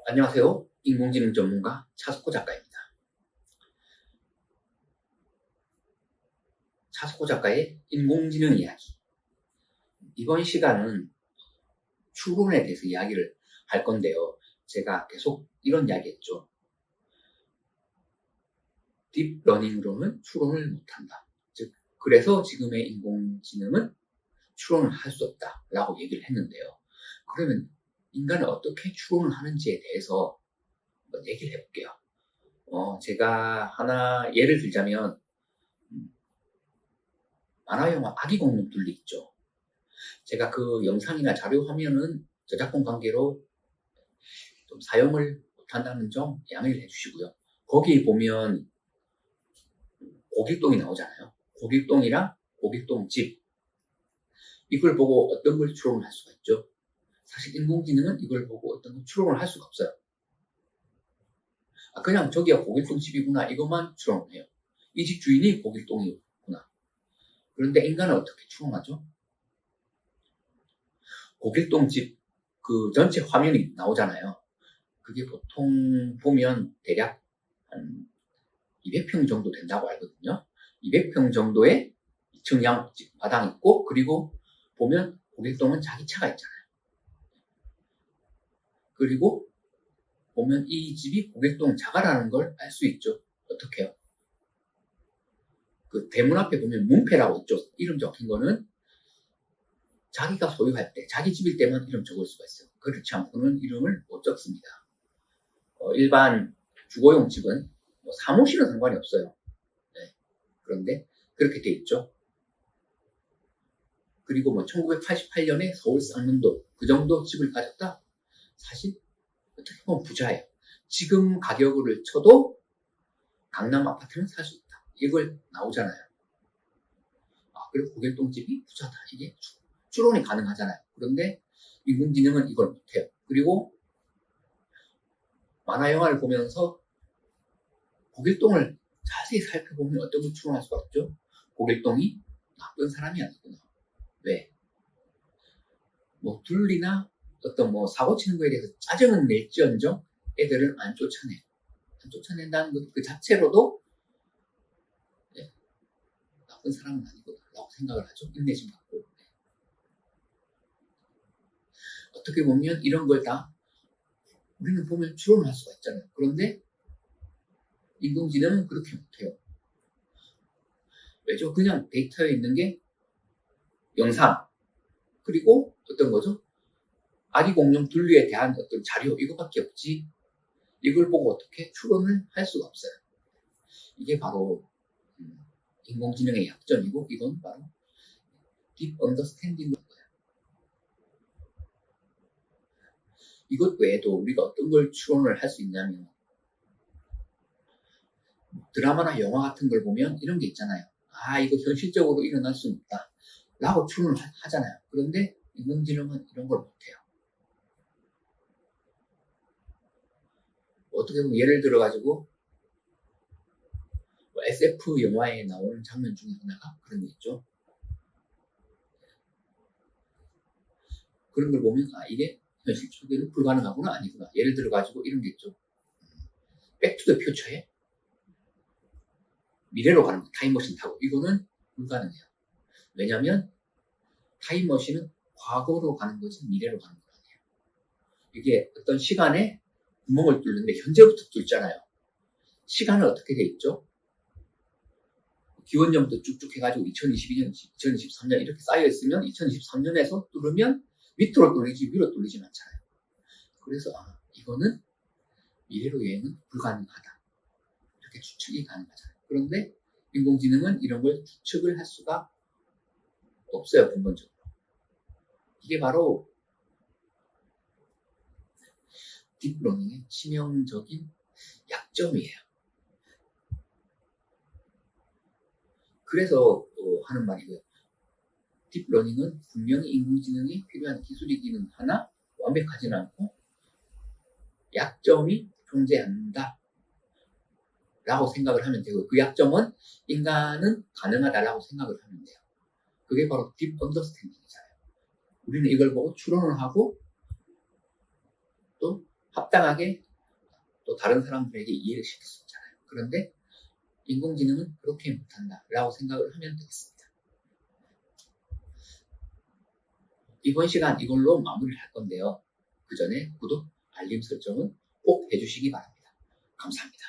안녕하세요. 인공지능 전문가 차석호 작가입니다. 차석호 작가의 인공지능 이야기. 이번 시간은 추론에 대해서 이야기를 할 건데요. 제가 계속 이런 이야기 했죠. 딥러닝으로는 추론을 못한다. 즉, 그래서 지금의 인공지능은 추론을 할 수 없다라고 얘기를 했는데요. 그러면 인간은 어떻게 추론을 하는지에 대해서 한번 얘기를 해볼게요. 제가 하나 예를 들자면 만화영화 아기공룡 둘리 있죠. 제가 그 영상이나 자료 화면은 저작권 관계로 좀 사용을 못한다는 점 양해를 해주시고요. 거기 보면 고길동이 나오잖아요. 고길동이랑 고길동집, 이걸 보고 어떤 걸 추론을 할 수가 있죠. 사실 인공지능은 이걸 보고 어떤 걸 추론을 할 수가 없어요. 그냥 저기가 고길동집이구나 이것만 추론을 해요. 이 집 주인이 고길동이구나. 그런데 인간은 어떻게 추론하죠? 고길동집 그 전체 화면이 나오잖아요. 그게 보통 보면 대략 한 200평 정도 된다고 알거든요. 200평 정도의 2층 마당 있고, 그리고 보면 고길동은 자기 차가 있잖아요. 그리고 보면 이 집이 고길동 자가라는 걸 알 수 있죠. 어떻게 해요? 그 대문 앞에 보면 문패라고 있죠. 이름 적힌 거는 자기가 소유할 때, 자기 집일 때만 이름 적을 수가 있어요. 그렇지 않고는 이름을 못 적습니다. 일반 주거용 집은 뭐 사무실은 상관이 없어요. 네. 그런데 그렇게 돼 있죠. 그리고 뭐 1988년에 서울 쌍문도 그 정도 집을 가졌다? 사실 어떻게 보면 부자예요. 지금 가격을 쳐도 강남 아파트는 살 수 있다. 이걸 나오잖아요. 그리고 고길동 집이 부자다. 이게 추론이 가능하잖아요. 그런데 인공지능은 이걸 못해요. 그리고 만화 영화를 보면서 고길동을 자세히 살펴보면 어떤 걸 추론할 수가 있죠? 고길동이 나쁜 사람이 아니구나. 왜? 뭐 둘리나 어떤 뭐 사고 치는 거에 대해서 짜증은 낼지언정 애들을 안 쫓아내요. 안 쫓아낸다는 것 그 자체로도 네, 나쁜 사람은 아니구나 라고 생각을 하죠. 인내심 갖고. 네. 어떻게 보면 이런 걸 다 우리는 보면 추론을 할 수가 있잖아요. 그런데 인공지능은 그렇게 못해요. 왜죠? 그냥 데이터에 있는 게 영상, 그리고 어떤 거죠? 아기공룡 둘리에 대한 어떤 자료, 이거밖에 없지. 이걸 보고 어떻게 추론을 할 수가 없어요. 이게 바로 인공지능의 약점이고, 이건 바로 딥 언더스탠딩인 거예요. 이것 외에도 우리가 어떤 걸 추론을 할 수 있냐면, 드라마나 영화 같은 걸 보면 이런 게 있잖아요. 이거 현실적으로 일어날 수는 없다 라고 추론을 하잖아요. 그런데 인공지능은 이런 걸 못해요. 어떻게 보면 예를 들어가지고 SF 영화에 나오는 장면 중에 하나가 그런 게 있죠. 그런 걸 보면 이게 현실적으로 불가능하구나 아니구나. 예를 들어가지고 이런 게 있죠. 백투더 퓨처에 미래로 가는 거, 타임머신 타고. 이거는 불가능해요. 왜냐하면 타임머신은 과거로 가는 거지 미래로 가는 건 아니에요. 이게 어떤 시간에 구멍을 뚫는데 현재부터 뚫잖아요. 시간은 어떻게 돼 있죠? 기원전부터 쭉쭉 해가지고 2022년, 2023년 이렇게 쌓여있으면 2023년에서 뚫으면 밑으로 뚫리지 위로 뚫리진 않잖아요. 그래서 이거는 미래로 여행은 불가능하다. 이렇게 추측이 가능하잖아요. 그런데 인공지능은 이런 걸 추측을 할 수가 없어요. 근본적으로. 이게 바로 딥러닝의 치명적인 약점이에요. 그래서 하는 말이고요. 딥러닝은 분명히 인공지능이 필요한 기술이기는 하나 완벽하지는 않고 약점이 존재한다 라고 생각을 하면 되고, 그 약점은 인간은 가능하다라고 생각을 하면 돼요. 그게 바로 딥 언더스탠딩이잖아요. 우리는 이걸 보고 추론을 하고 또 합당하게 또 다른 사람들에게 이해를 시킬 수 있잖아요. 그런데 인공지능은 그렇게 못한다 라고 생각을 하면 되겠습니다. 이번 시간 이걸로 마무리를 할 건데요. 그 전에 구독, 알림 설정은 꼭 해주시기 바랍니다. 감사합니다.